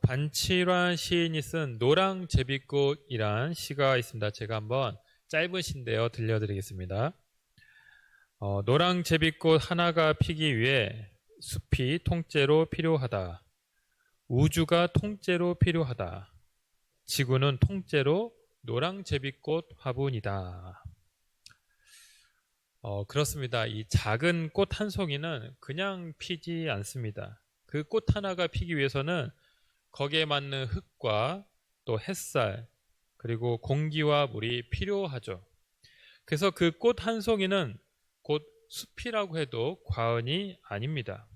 반칠환 시인이 쓴 노랑제비꽃이란 시가 있습니다. 제가 한번 짧은 시인데요, 들려드리겠습니다. 노랑제비꽃 하나가 피기 위해 숲이 통째로 필요하다. 우주가 통째로 필요하다. 지구는 통째로 노랑제비꽃 화분이다. 그렇습니다. 이 작은 꽃 한 송이는 그냥 피지 않습니다. 그 꽃 하나가 피기 위해서는 거기에 맞는 흙과 또 햇살, 그리고 공기와 물이 필요하죠. 그래서 그 꽃 한 송이는 곧 숲이라고 해도 과언이 아닙니다.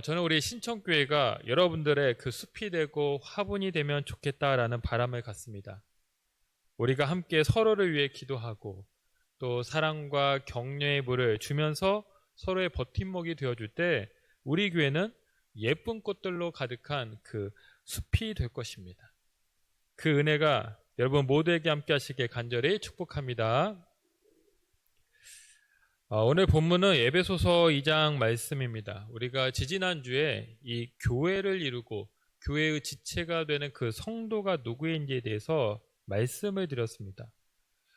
저는 우리 신천교회가 여러분들의 그 숲이 되고 화분이 되면 좋겠다라는 바람을 갖습니다. 우리가 함께 서로를 위해 기도하고 또 사랑과 격려의 물을 주면서 서로의 버팀목이 되어줄 때 우리 교회는 예쁜 꽃들로 가득한 그 숲이 될 것입니다. 그 은혜가 여러분 모두에게 함께 하시길 간절히 축복합니다. 오늘 본문은 에베소서 2장 말씀입니다. 우리가 지지난주에 이 교회를 이루고 교회의 지체가 되는 그 성도가 누구인지에 대해서 말씀을 드렸습니다.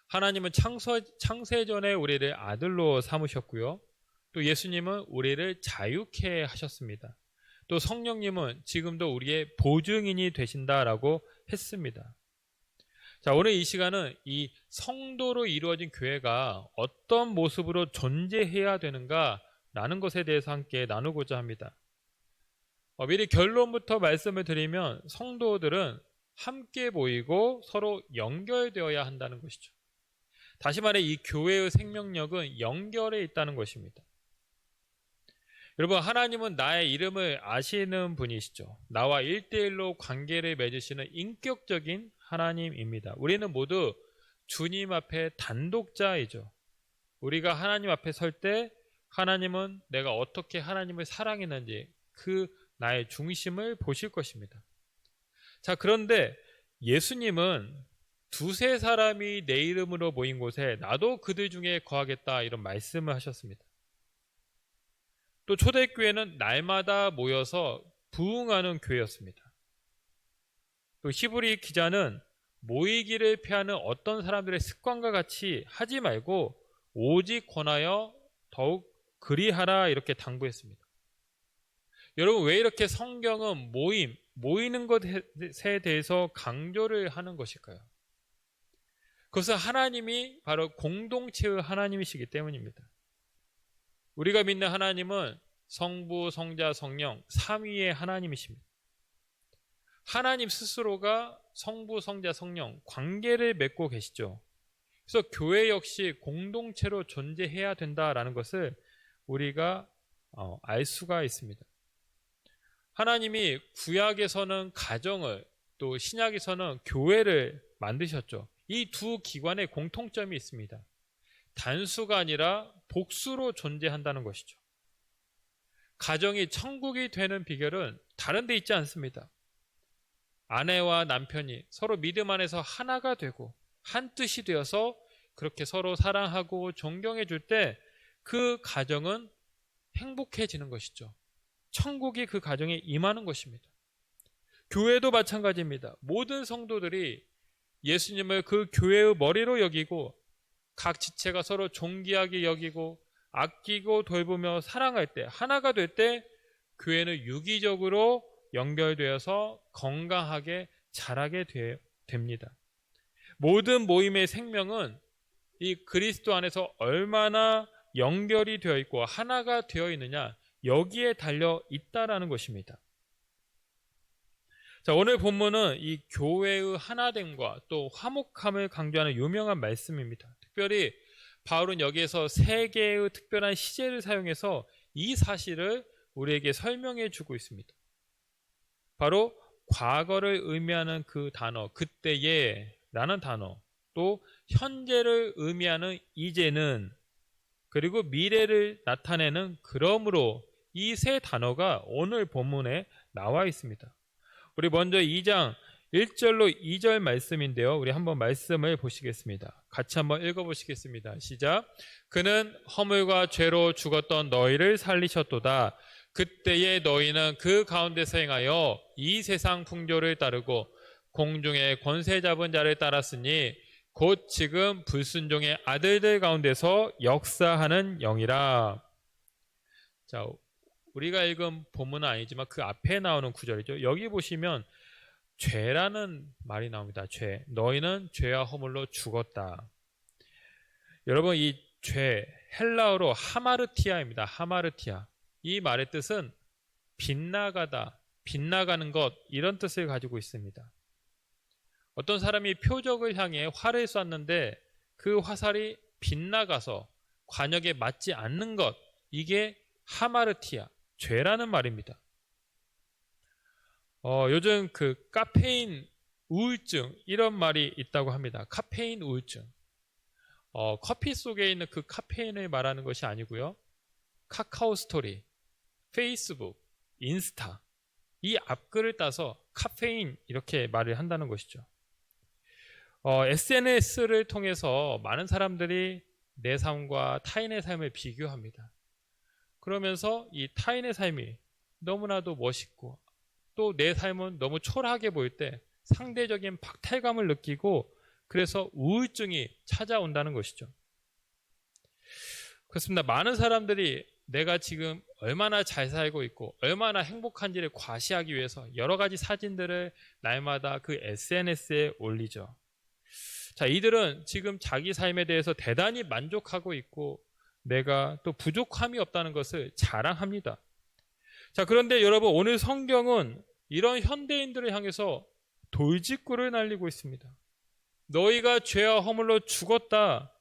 하나님은 창세전에 우리를 아들로 삼으셨고요. 또 예수님은 우리를 자유케 하셨습니다. 또 성령님은 지금도 우리의 보증인이 되신다라고 했습니다. 자, 오늘 이 시간은 이 성도로 이루어진 교회가 어떤 모습으로 존재해야 되는가라는 것에 대해서 함께 나누고자 합니다. 미리 결론부터 말씀을 드리면 성도들은 함께 모이고 서로 연결되어야 한다는 것이죠. 다시 말해 이 교회의 생명력은 연결에 있다는 것입니다. 여러분, 하나님은 나의 이름을 아시는 분이시죠. 나와 1대1로 관계를 맺으시는 인격적인 하나님입니다. 우리는 모두 주님 앞에 단독자이죠. 우리가 하나님 앞에 설 때 하나님은 내가 어떻게 하나님을 사랑했는지 그 나의 중심을 보실 것입니다. 자, 그런데 예수님은 두세 사람이 내 이름으로 모인 곳에 나도 그들 중에 거하겠다 이런 말씀을 하셨습니다. 또 초대교회는 날마다 모여서 부흥하는 교회였습니다. 또 히브리 기자는 모이기를 피하는 어떤 사람들의 습관과 같이 하지 말고 오직 권하여 더욱 그리하라 이렇게 당부했습니다. 여러분, 왜 이렇게 성경은 모이는 것에 대해서 강조를 하는 것일까요? 그것은 하나님이 바로 공동체의 하나님이시기 때문입니다. 우리가 믿는 하나님은 성부, 성자, 성령 삼위의 하나님이십니다. 하나님 스스로가 성부, 성자, 성령 관계를 맺고 계시죠. 그래서 교회 역시 공동체로 존재해야 된다라는 것을 우리가 알 수가 있습니다. 하나님이 구약에서는 가정을 또 신약에서는 교회를 만드셨죠. 이 두 기관에 공통점이 있습니다. 단수가 아니라 복수로 존재한다는 것이죠. 가정이 천국이 되는 비결은 다른 데 있지 않습니다. 아내와 남편이 서로 믿음 안에서 하나가 되고 한 뜻이 되어서 그렇게 서로 사랑하고 존경해 줄 때 그 가정은 행복해지는 것이죠. 천국이 그 가정에 임하는 것입니다. 교회도 마찬가지입니다. 모든 성도들이 예수님을 그 교회의 머리로 여기고 각 지체가 서로 존귀하게 여기고 아끼고 돌보며 사랑할 때 하나가 될 때 교회는 유기적으로 연결되어서 건강하게 자라게 됩니다. 모든 모임의 생명은 이 그리스도 안에서 얼마나 연결이 되어 있고 하나가 되어 있느냐 여기에 달려 있다라는 것입니다. 자, 오늘 본문은 이 교회의 하나됨과 또 화목함을 강조하는 유명한 말씀입니다. 특별히 바울은 여기에서 세 개의 특별한 시제를 사용해서 이 사실을 우리에게 설명해 주고 있습니다. 바로 과거를 의미하는 그 단어 그때에 라는 단어, 또 현재를 의미하는 이제는, 그리고 미래를 나타내는 그러므로, 이 세 단어가 오늘 본문에 나와 있습니다. 우리 먼저 2장 1절로 2절 말씀인데요. 우리 한번 말씀을 보시겠습니다. 같이 한번 읽어보시겠습니다. 시작. 그는 허물과 죄로 죽었던 너희를 살리셨도다. 그때에 너희는 그 가운데서 행하여 이 세상 풍조를 따르고 공중의 권세 잡은 자를 따랐으니 곧 지금 불순종의 아들들 가운데서 역사하는 영이라. 자, 우리가 읽은 본문은 아니지만 그 앞에 나오는 구절이죠. 여기 보시면 죄라는 말이 나옵니다. 죄. 너희는 죄와 허물로 죽었다. 여러분, 이 죄, 헬라어로 하마르티아입니다. 하마르티아. 이 말의 뜻은 빗나가다, 빗나가는 것, 이런 뜻을 가지고 있습니다. 어떤 사람이 표적을 향해 활을 쐈는데 그 화살이 빗나가서 관역에 맞지 않는 것, 이게 하마르티아, 죄라는 말입니다. 요즘 그 카페인 우울증, 이런 말이 있다고 합니다. 카페인 우울증. 커피 속에 있는 그 카페인을 말하는 것이 아니고요. 카카오 스토리, 페이스북, 인스타, 이 앞글을 따서 카페인, 이렇게 말을 한다는 것이죠. SNS를 통해서 많은 사람들이 내 삶과 타인의 삶을 비교합니다. 그러면서 이 타인의 삶이 너무나도 멋있고 또 내 삶은 너무 초라하게 보일 때 상대적인 박탈감을 느끼고 그래서 우울증이 찾아온다는 것이죠. 그렇습니다. 많은 사람들이 내가 지금 얼마나 잘 살고 있고 얼마나 행복한지를 과시하기 위해서 여러 가지 사진들을 날마다 그 SNS에 올리죠. 자, 이들은 지금 자기 삶에 대해서 대단히 만족하고 있고 내가 또 부족함이 없다는 것을 자랑합니다. 자, 그런데 여러분, 오늘 성경은 이런 현대인들을 향해서 돌직구를 날리고 있습니다. 너희가 죄와 허물로 죽었다.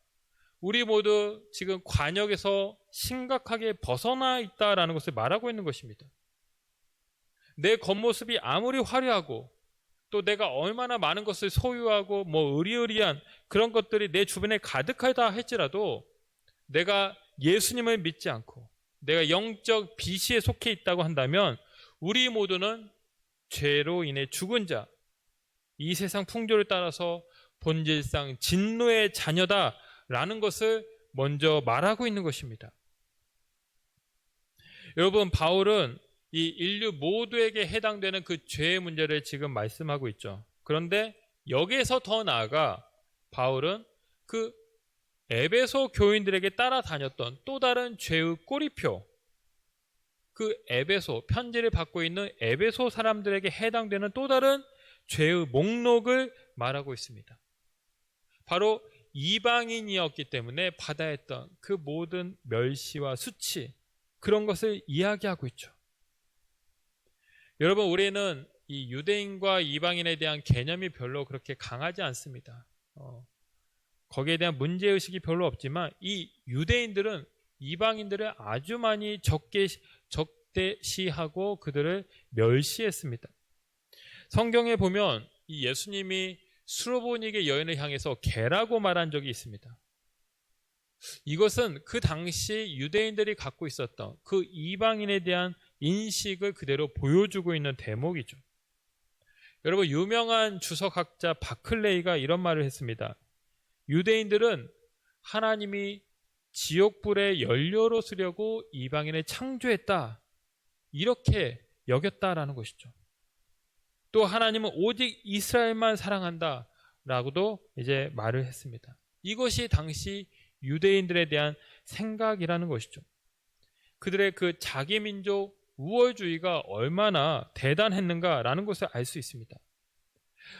우리 모두 지금 관역에서 심각하게 벗어나 있다라는 것을 말하고 있는 것입니다. 내 겉모습이 아무리 화려하고 또 내가 얼마나 많은 것을 소유하고 의리의리한 그런 것들이 내 주변에 가득하다 할지라도 내가 예수님을 믿지 않고 내가 영적 비시에 속해 있다고 한다면 우리 모두는 죄로 인해 죽은 자, 이 세상 풍조를 따라서 본질상 진노의 자녀다라는 것을 먼저 말하고 있는 것입니다. 여러분, 바울은 이 인류 모두에게 해당되는 그 죄의 문제를 지금 말씀하고 있죠. 그런데 여기에서 더 나아가 바울은 그 에베소 교인들에게 따라다녔던 또 다른 죄의 꼬리표, 그 에베소, 편지를 받고 있는 에베소 사람들에게 해당되는 또 다른 죄의 목록을 말하고 있습니다. 바로 이방인이었기 때문에 받아야 했던 그 모든 멸시와 수치, 그런 것을 이야기하고 있죠. 여러분, 우리는 이 유대인과 이방인에 대한 개념이 별로 그렇게 강하지 않습니다. 거기에 대한 문제의식이 별로 없지만 이 유대인들은 이방인들을 아주 많이 적대시하고 그들을 멸시했습니다. 성경에 보면 이 예수님이 수로보니게 여인을 향해서 개라고 말한 적이 있습니다. 이것은 그 당시 유대인들이 갖고 있었던 그 이방인에 대한 인식을 그대로 보여주고 있는 대목이죠. 여러분, 유명한 주석학자 바클레이가 이런 말을 했습니다. 유대인들은 하나님이 지옥불의 연료로 쓰려고 이방인을 창조했다, 이렇게 여겼다라는 것이죠. 또 하나님은 오직 이스라엘만 사랑한다 라고도 이제 말을 했습니다. 이것이 당시 유대인들에 대한 생각이라는 것이죠. 그들의 그 자기민족 우월주의가 얼마나 대단했는가라는 것을 알 수 있습니다.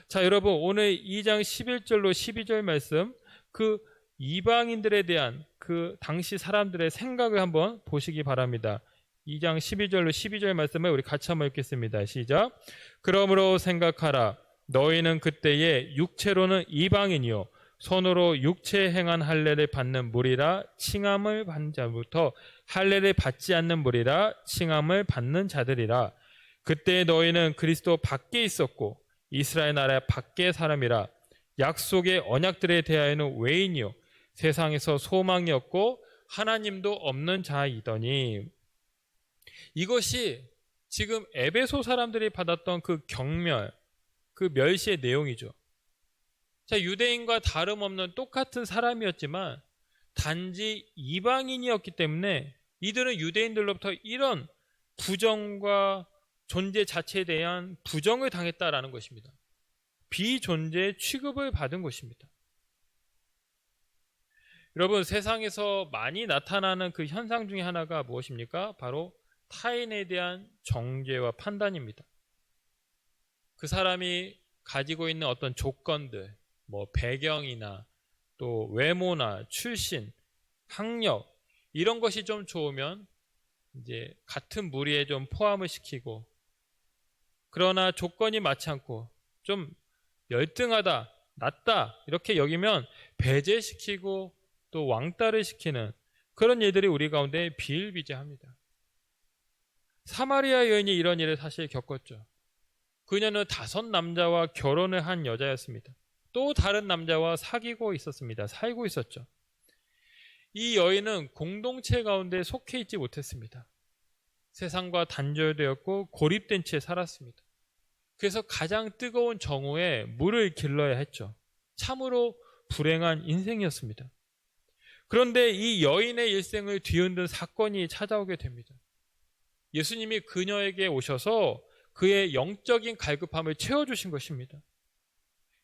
자, 여러분, 오늘 2장 11절로 12절 말씀, 그 이방인들에 대한 그 당시 사람들의 생각을 한번 보시기 바랍니다. 2장 12절로 12절 말씀을 우리 같이 한번 읽겠습니다. 시작. 그러므로 생각하라. 너희는 그때에 육체로는 이방인이요 손으로 육체에 행한 할례를 받는 무리라 칭함을 받는 자부터 할례를 받지 않는 무리라 칭함을 받는 자들이라. 그때 너희는 그리스도 밖에 있었고 이스라엘 나라 밖의 사람이라. 약속의 언약들에 대하여는 외인이요 세상에서 소망이 없고 하나님도 없는 자이더니. 이것이 지금 에베소 사람들이 받았던 그 경멸, 그 멸시의 내용이죠. 자, 유대인과 다름없는 똑같은 사람이었지만 단지 이방인이었기 때문에 이들은 유대인들로부터 이런 부정과 존재 자체에 대한 부정을 당했다라는 것입니다. 비존재 취급을 받은 것입니다. 여러분, 세상에서 많이 나타나는 그 현상 중에 하나가 무엇입니까? 바로 타인에 대한 정죄와 판단입니다. 그 사람이 가지고 있는 어떤 조건들, 배경이나 또 외모나 출신, 학력 이런 것이 좀 좋으면 이제 같은 무리에 좀 포함을 시키고, 그러나 조건이 맞지 않고 좀 열등하다, 낮다 이렇게 여기면 배제시키고 또 왕따를 시키는 그런 일들이 우리 가운데 비일비재합니다. 사마리아 여인이 이런 일을 사실 겪었죠. 그녀는 5남자와 결혼을 한 여자였습니다. 또 다른 남자와 사귀고 있었습니다. 살고 있었죠. 이 여인은 공동체 가운데 속해 있지 못했습니다. 세상과 단절되었고 고립된 채 살았습니다. 그래서 가장 뜨거운 정오에 물을 길러야 했죠. 참으로 불행한 인생이었습니다. 그런데 이 여인의 일생을 뒤흔든 사건이 찾아오게 됩니다. 예수님이 그녀에게 오셔서 그의 영적인 갈급함을 채워주신 것입니다.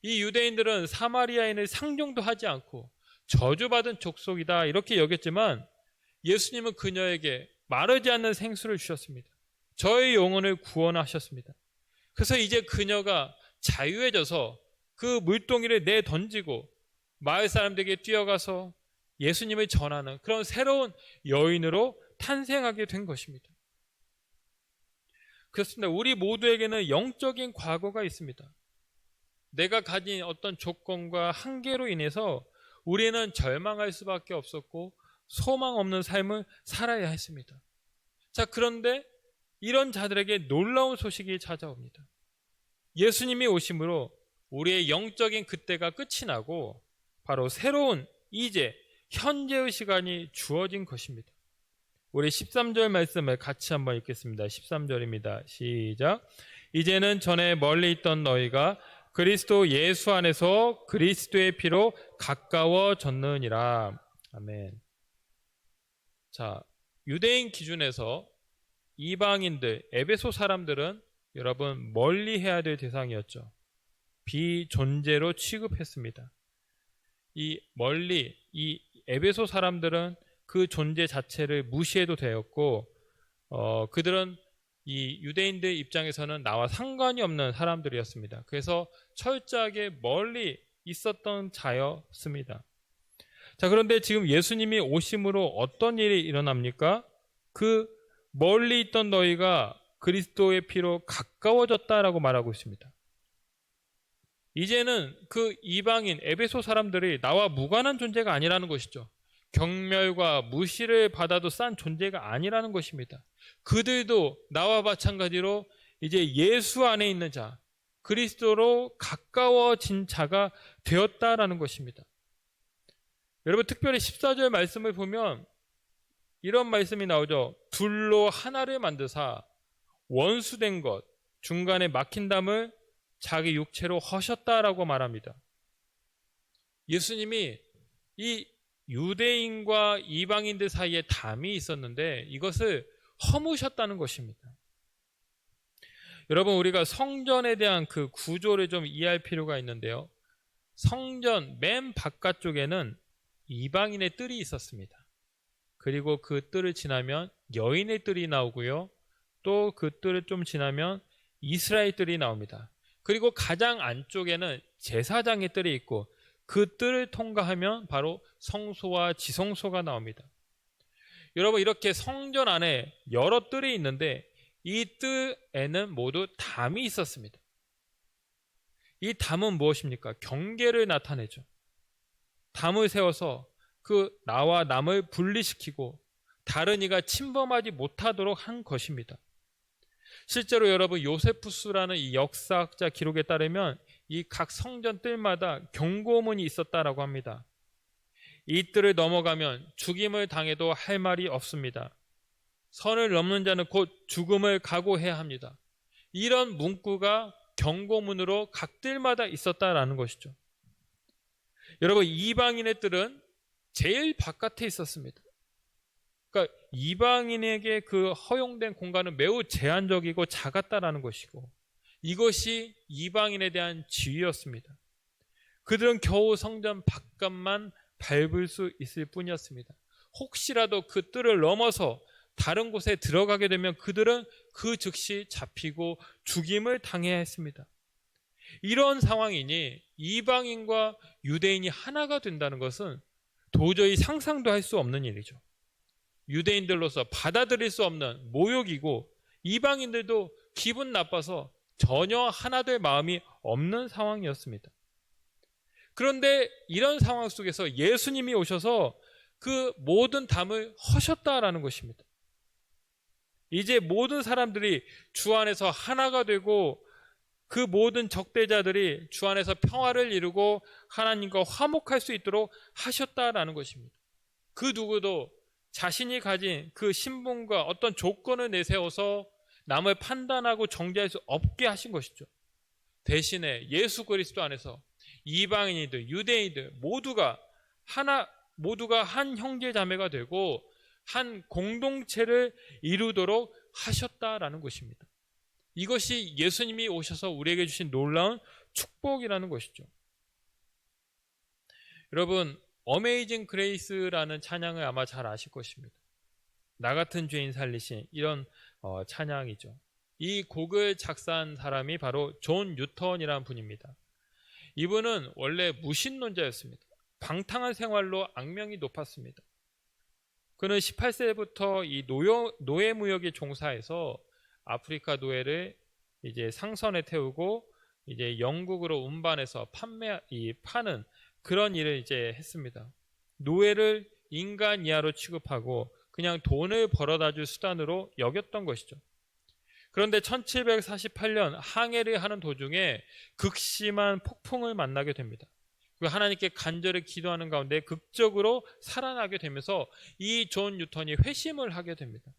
이 유대인들은 사마리아인을 상종도 하지 않고 저주받은 족속이다 이렇게 여겼지만 예수님은 그녀에게 마르지 않는 생수를 주셨습니다. 저의 영혼을 구원하셨습니다. 그래서 이제 그녀가 자유해져서 그 물동이를 내던지고 마을 사람들에게 뛰어가서 예수님을 전하는 그런 새로운 여인으로 탄생하게 된 것입니다. 그렇습니다. 우리 모두에게는 영적인 과거가 있습니다. 내가 가진 어떤 조건과 한계로 인해서 우리는 절망할 수밖에 없었고 소망 없는 삶을 살아야 했습니다. 자, 그런데 이런 자들에게 놀라운 소식이 찾아옵니다. 예수님이 오심으로 우리의 영적인 그때가 끝이 나고 바로 새로운 이제 현재의 시간이 주어진 것입니다. 우리 13절 말씀을 같이 한번 읽겠습니다. 13절입니다. 시작. 이제는 전에 멀리 있던 너희가 그리스도 예수 안에서 그리스도의 피로 가까워졌느니라. 아멘. 자, 유대인 기준에서 이방인들, 에베소 사람들은 여러분 멀리 해야 될 대상이었죠. 비존재로 취급했습니다. 이 에베소 사람들은 그 존재 자체를 무시해도 되었고, 그들은 이 유대인들 입장에서는 나와 상관이 없는 사람들이었습니다. 그래서 철저하게 멀리 있었던 자였습니다. 자, 그런데 지금 예수님이 오심으로 어떤 일이 일어납니까? 그 멀리 있던 너희가 그리스도의 피로 가까워졌다라고 말하고 있습니다. 이제는 그 이방인 에베소 사람들이 나와 무관한 존재가 아니라는 것이죠. 경멸과 무시를 받아도 싼 존재가 아니라는 것입니다. 그들도 나와 마찬가지로 이제 예수 안에 있는 자, 그리스도로 가까워진 자가 되었다라는 것입니다. 여러분, 특별히 14절 말씀을 보면 이런 말씀이 나오죠. 둘로 하나를 만드사 원수된 것, 중간에 막힌 담을 자기 육체로 허셨다라고 말합니다. 예수님이 이 유대인과 이방인들 사이에 담이 있었는데 이것을 허무셨다는 것입니다. 여러분, 우리가 성전에 대한 그 구조를 좀 이해할 필요가 있는데요. 성전 맨 바깥쪽에는 이방인의 뜰이 있었습니다. 그리고 그 뜰을 지나면 여인의 뜰이 나오고요. 또 그 뜰을 좀 지나면 이스라엘 뜰이 나옵니다. 그리고 가장 안쪽에는 제사장의 뜰이 있고 그 뜰을 통과하면 바로 성소와 지성소가 나옵니다. 여러분, 이렇게 성전 안에 여러 뜰이 있는데 이 뜰에는 모두 담이 있었습니다. 이 담은 무엇입니까? 경계를 나타내죠. 담을 세워서 그 나와 남을 분리시키고 다른 이가 침범하지 못하도록 한 것입니다. 실제로 여러분, 요세푸스라는 이 역사학자 기록에 따르면 이 각 성전 뜰마다 경고문이 있었다라고 합니다. 이 뜰을 넘어가면 죽임을 당해도 할 말이 없습니다. 선을 넘는 자는 곧 죽음을 각오해야 합니다. 이런 문구가 경고문으로 각 뜰마다 있었다라는 것이죠. 여러분, 이방인의 뜰은 제일 바깥에 있었습니다. 그러니까 이방인에게 그 허용된 공간은 매우 제한적이고 작았다라는 것이고, 이것이 이방인에 대한 지위였습니다. 그들은 겨우 성전 바깥만 밟을 수 있을 뿐이었습니다. 혹시라도 그 뜰을 넘어서 다른 곳에 들어가게 되면 그들은 그 즉시 잡히고 죽임을 당해야 했습니다. 이런 상황이니 이방인과 유대인이 하나가 된다는 것은 도저히 상상도 할 수 없는 일이죠. 유대인들로서 받아들일 수 없는 모욕이고, 이방인들도 기분 나빠서 전혀 하나 될 마음이 없는 상황이었습니다. 그런데 이런 상황 속에서 예수님이 오셔서 그 모든 담을 허셨다라는 것입니다. 이제 모든 사람들이 주 안에서 하나가 되고, 그 모든 적대자들이 주 안에서 평화를 이루고 하나님과 화목할 수 있도록 하셨다라는 것입니다. 그 누구도 자신이 가진 그 신분과 어떤 조건을 내세워서 남을 판단하고 정죄할 수 없게 하신 것이죠. 대신에 예수 그리스도 안에서 이방인이들, 유대인들 모두가 한 형제 자매가 되고 한 공동체를 이루도록 하셨다라는 것입니다. 이것이 예수님이 오셔서 우리에게 주신 놀라운 축복이라는 것이죠. 여러분, 어메이징 그레이스라는 찬양을 아마 잘 아실 것입니다. 나 같은 죄인 살리신 이런 찬양이죠. 이 곡을 작사한 사람이 바로 존 뉴턴이라는 분입니다. 이분은 원래 무신론자였습니다. 방탕한 생활로 악명이 높았습니다. 그는 18세부터 이 노예 무역에 종사해서 아프리카 노예를 이제 상선에 태우고 이제 영국으로 운반해서 파는 그런 일을 이제 했습니다. 노예를 인간 이하로 취급하고 그냥 돈을 벌어다 줄 수단으로 여겼던 것이죠. 그런데 1748년 항해를 하는 도중에 극심한 폭풍을 만나게 됩니다. 하나님께 간절히 기도하는 가운데 극적으로 살아나게 되면서 이 존 뉴턴이 회심을 하게 됩니다.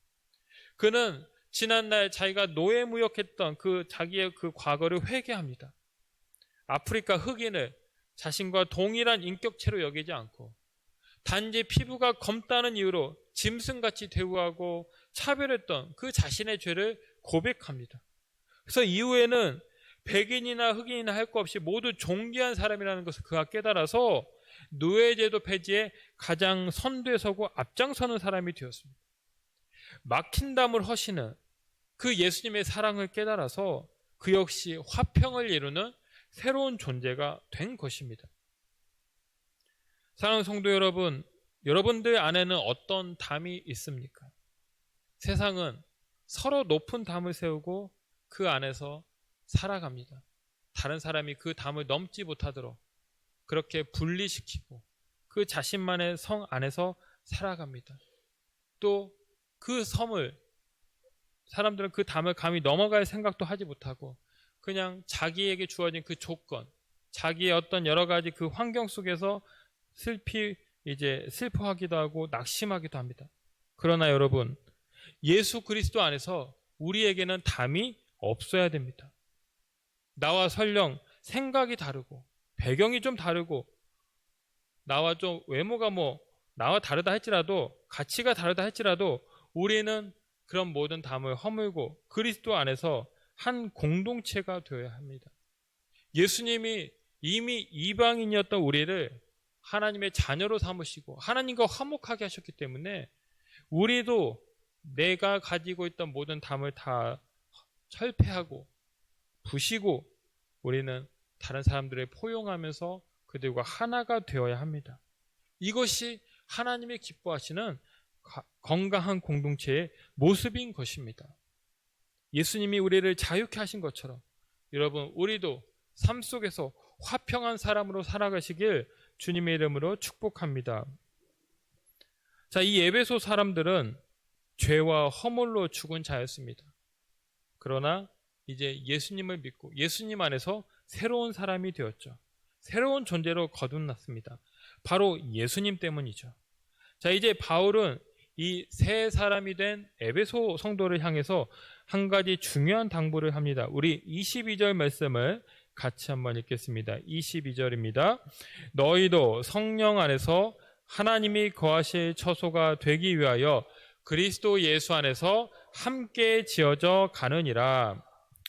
그는 지난날 자기가 노예 무역했던 자기의 그 과거를 회개합니다. 아프리카 흑인을 자신과 동일한 인격체로 여기지 않고 단지 피부가 검다는 이유로 짐승같이 대우하고 차별했던 그 자신의 죄를 고백합니다. 그래서 이후에는 백인이나 흑인이나 할 것 없이 모두 존귀한 사람이라는 것을 그가 깨달아서 노예제도 폐지에 가장 선두에 서고 앞장서는 사람이 되었습니다. 막힌 담을 허시는 그 예수님의 사랑을 깨달아서 그 역시 화평을 이루는 새로운 존재가 된 것입니다. 사랑하는 성도 여러분, 여러분들 안에는 어떤 담이 있습니까? 세상은 서로 높은 담을 세우고 그 안에서 살아갑니다. 다른 사람이 그 담을 넘지 못하도록 그렇게 분리시키고 그 자신만의 성 안에서 살아갑니다. 또 그 섬을 사람들은 그 담을 감히 넘어갈 생각도 하지 못하고 그냥 자기에게 주어진 그 조건, 자기의 어떤 여러 가지 그 환경 속에서 슬퍼하기도 하고 낙심하기도 합니다. 그러나 여러분, 예수 그리스도 안에서 우리에게는 담이 없어야 됩니다. 나와 설령 생각이 다르고 배경이 좀 다르고 나와 좀 외모가 나와 다르다 할지라도 가치가 다르다 할지라도 우리는 그런 모든 담을 허물고 그리스도 안에서 한 공동체가 되어야 합니다. 예수님이 이미 이방인이었던 우리를 하나님의 자녀로 삼으시고 하나님과 화목하게 하셨기 때문에 우리도 내가 가지고 있던 모든 담을 다 철폐하고 부시고 우리는 다른 사람들을 포용하면서 그들과 하나가 되어야 합니다. 이것이 하나님이 기뻐하시는 건강한 공동체의 모습인 것입니다. 예수님이 우리를 자유케 하신 것처럼 여러분, 우리도 삶 속에서 화평한 사람으로 살아가시길 주님의 이름으로 축복합니다. 자, 이 에베소 사람들은 죄와 허물로 죽은 자였습니다. 그러나 이제 예수님을 믿고 예수님 안에서 새로운 사람이 되었죠. 새로운 존재로 거듭났습니다. 바로 예수님 때문이죠. 자, 이제 바울은 이 새 사람이 된 에베소 성도를 향해서 한 가지 중요한 당부를 합니다. 우리 22절 말씀을 같이 한번 읽겠습니다. 22절입니다. 너희도 성령 안에서 하나님이 거하실 처소가 되기 위하여 그리스도 예수 안에서 함께 지어져 가느니라.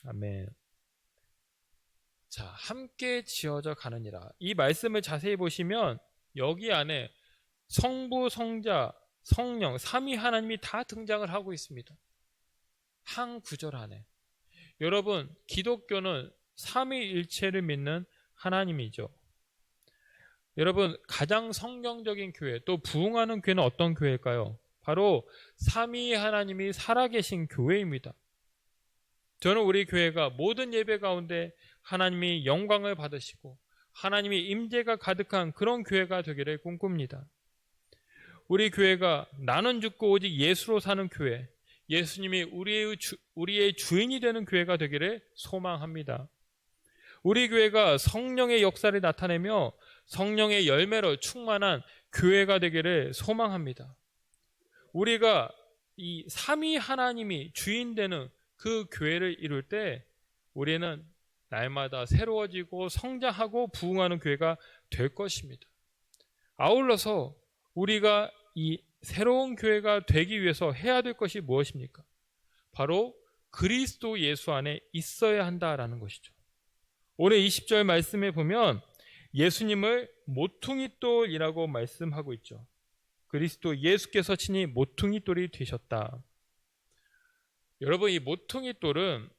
아멘. 자, 함께 지어져 가느니라. 이 말씀을 자세히 보시면 여기 안에 성부, 성자, 성령, 삼위 하나님이 다 등장을 하고 있습니다. 한 구절 안에. 여러분, 기독교는 삼위일체를 믿는 하나님이죠. 여러분, 가장 성경적인 교회, 또 부흥하는 교회는 어떤 교회일까요? 바로 삼위 하나님이 살아계신 교회입니다. 저는 우리 교회가 모든 예배 가운데 하나님이 영광을 받으시고 하나님이 임재가 가득한 그런 교회가 되기를 꿈꿉니다. 우리 교회가 나는 죽고 오직 예수로 사는 교회, 예수님이 우리의 주인이 되는 교회가 되기를 소망합니다. 우리 교회가 성령의 역사를 나타내며 성령의 열매로 충만한 교회가 되기를 소망합니다. 우리가 이 삼위 하나님이 주인 되는 그 교회를 이룰 때 우리는 날마다 새로워지고 성장하고 부흥하는 교회가 될 것입니다. 아울러서 우리가 이 새로운 교회가 되기 위해서 해야 될 것이 무엇입니까? 바로 그리스도 예수 안에 있어야 한다라는 것이죠. 오늘 20절 말씀에 보면 예수님을 모퉁이돌이라고 말씀하고 있죠. 그리스도 예수께서 친히 모퉁이돌이 되셨다. 여러분, 이 모퉁이돌은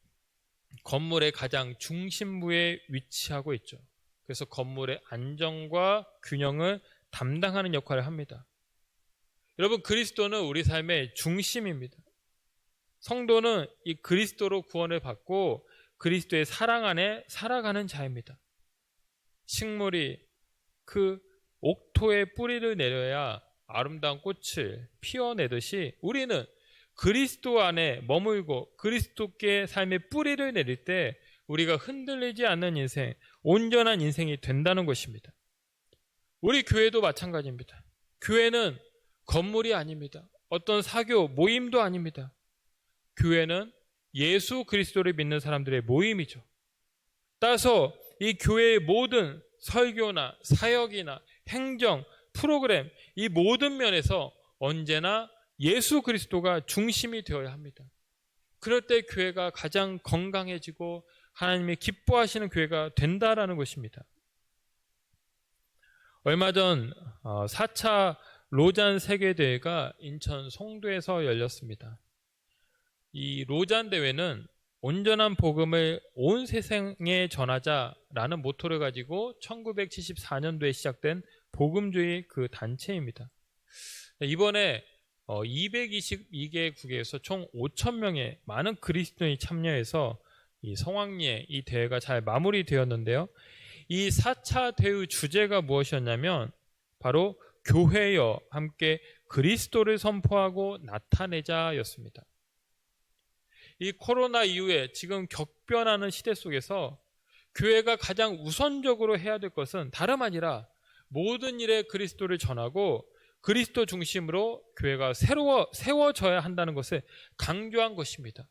건물의 가장 중심부에 위치하고 있죠. 그래서 건물의 안정과 균형을 담당하는 역할을 합니다. 여러분, 그리스도는 우리 삶의 중심입니다. 성도는 이 그리스도로 구원을 받고 그리스도의 사랑 안에 살아가는 자입니다. 식물이 그 옥토에 뿌리를 내려야 아름다운 꽃을 피워내듯이 우리는 그리스도 안에 머물고 그리스도께 삶의 뿌리를 내릴 때 우리가 흔들리지 않는 인생, 온전한 인생이 된다는 것입니다. 우리 교회도 마찬가지입니다. 교회는 건물이 아닙니다. 어떤 사교, 모임도 아닙니다. 교회는 예수 그리스도를 믿는 사람들의 모임이죠. 따라서 이 교회의 모든 설교나 사역이나 행정, 프로그램, 이 모든 면에서 언제나 예수 그리스도가 중심이 되어야 합니다. 그럴 때 교회가 가장 건강해지고 하나님이 기뻐하시는 교회가 된다라는 것입니다. 얼마 전 4차 로잔 세계대회가 인천 송도에서 열렸습니다. 이 로잔 대회는 온전한 복음을 온 세상에 전하자라는 모토를 가지고 1974년도에 시작된 복음주의 그 단체입니다. 이번에 222개국에서 총 5,000명의 많은 그리스도인이 참여해서 이 성황리에 이 대회가 잘 마무리되었는데요. 이 4차 대회 주제가 무엇이었냐면 바로 교회여 함께 그리스도를 선포하고 나타내자였습니다. 이 코로나 이후에 지금 격변하는 시대 속에서 교회가 가장 우선적으로 해야 될 것은 다름 아니라 모든 일에 그리스도를 전하고 그리스도 중심으로 교회가 세워져야 한다는 것을 강조한 것입니다.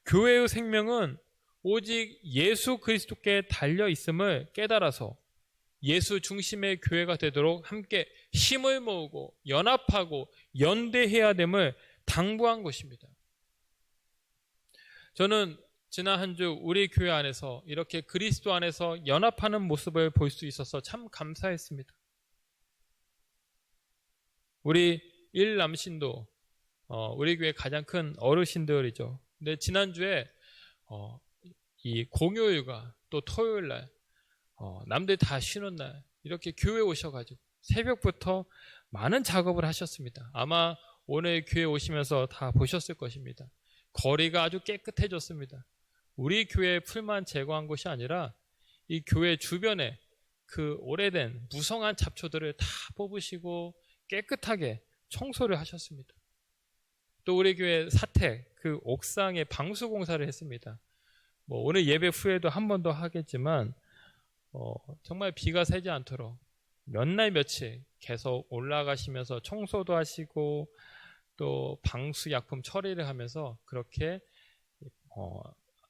교회의 생명은 오직 예수 그리스도께 달려 있음을 깨달아서 예수 중심의 교회가 되도록 함께 힘을 모으고 연합하고 연대해야 됨을 당부한 것입니다. 저는 지난 한 주 우리 교회 안에서 이렇게 그리스도 안에서 연합하는 모습을 볼 수 있어서 참 감사했습니다. 우리 일남신도 우리 교회 가장 큰 어르신들이죠. 근데 지난주에 이 공휴일과 또 토요일날 남들 다 쉬는 날 이렇게 교회 오셔가지고 새벽부터 많은 작업을 하셨습니다. 아마 오늘 교회 오시면서 다 보셨을 것입니다. 거리가 아주 깨끗해졌습니다. 우리 교회 풀만 제거한 것이 아니라 이 교회 주변에 그 오래된 무성한 잡초들을 다 뽑으시고 깨끗하게 청소를 하셨습니다. 또 우리 교회 사택 그 옥상에 방수 공사를 했습니다. 오늘 예배 후에도 한 번 더 하겠지만 정말 비가 새지 않도록 몇 날 며칠 계속 올라가시면서 청소도 하시고 또 방수약품 처리를 하면서 그렇게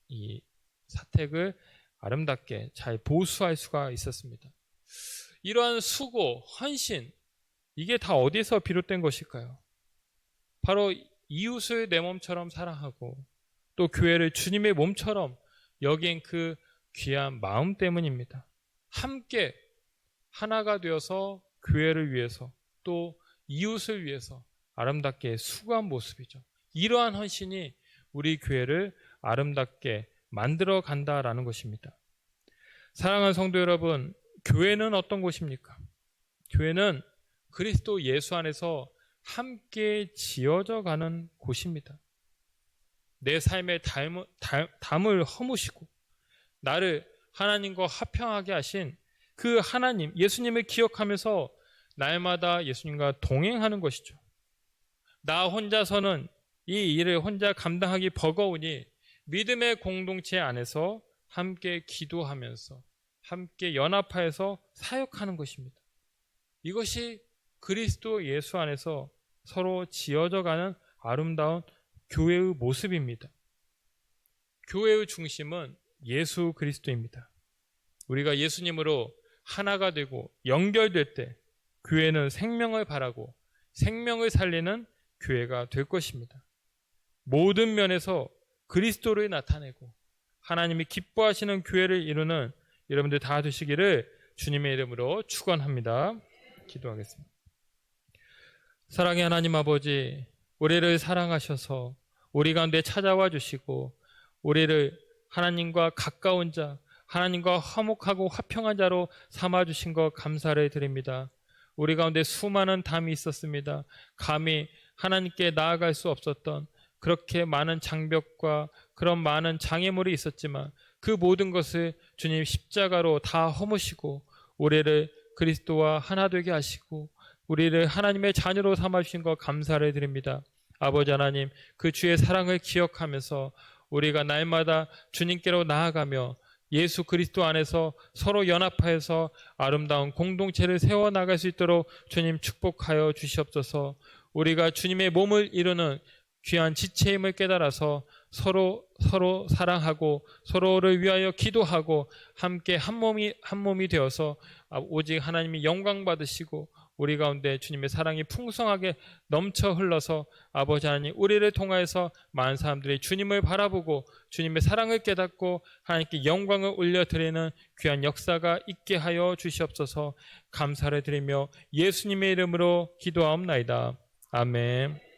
이 사택을 아름답게 잘 보수할 수가 있었습니다. 이러한 수고, 헌신 이게 다 어디서 비롯된 것일까요? 바로 이웃을 내 몸처럼 사랑하고 또 교회를 주님의 몸처럼 여긴 그 귀한 마음 때문입니다. 함께 하나가 되어서 교회를 위해서 또 이웃을 위해서 아름답게 수고한 모습이죠. 이러한 헌신이 우리 교회를 아름답게 만들어 간다라는 것입니다. 사랑하는 성도 여러분, 교회는 어떤 곳입니까? 교회는 그리스도 예수 안에서 함께 지어져 가는 곳입니다. 내 삶의 담을 허무시고 나를 하나님과 화평하게 하신 그 하나님, 예수님을 기억하면서 날마다 예수님과 동행하는 것이죠. 나 혼자서는 이 일을 혼자 감당하기 버거우니 믿음의 공동체 안에서 함께 기도하면서 함께 연합하여서 사역하는 것입니다. 이것이 그리스도 예수 안에서 서로 지어져가는 아름다운 교회의 모습입니다. 교회의 중심은 예수 그리스도입니다. 우리가 예수님으로 하나가 되고 연결될 때 교회는 생명을 바라고 생명을 살리는 교회가 될 것입니다. 모든 면에서 그리스도를 나타내고 하나님이 기뻐하시는 교회를 이루는 여러분들 다 되시기를 주님의 이름으로 축원합니다. 기도하겠습니다. 사랑의 하나님 아버지, 우리를 사랑하셔서 우리 가운데 찾아와 주시고 우리를 하나님과 가까운 자, 하나님과 화목하고 화평한 자로 삼아주신 것 감사를 드립니다. 우리 가운데 수많은 담이 있었습니다. 감히 하나님께 나아갈 수 없었던 그렇게 많은 장벽과 그런 많은 장애물이 있었지만 그 모든 것을 주님 십자가로 다 허무시고 우리를 그리스도와 하나 되게 하시고 우리를 하나님의 자녀로 삼아주신 것 감사를 드립니다. 아버지 하나님, 그 주의 사랑을 기억하면서 우리가 날마다 주님께로 나아가며 예수 그리스도 안에서 서로 연합하여서 아름다운 공동체를 세워나갈 수 있도록 주님 축복하여 주시옵소서. 우리가 주님의 몸을 이루는 귀한 지체임을 깨달아서 서로 사랑하고 서로를 위하여 기도하고 함께 한 몸이 되어서 오직 하나님이 영광 받으시고 우리 가운데 주님의 사랑이 풍성하게 넘쳐 흘러서 아버지 하나님 우리를 통하여서 많은 사람들이 주님을 바라보고 주님의 사랑을 깨닫고 하나님께 영광을 올려드리는 귀한 역사가 있게 하여 주시옵소서. 감사를 드리며 예수님의 이름으로 기도하옵나이다. 아멘.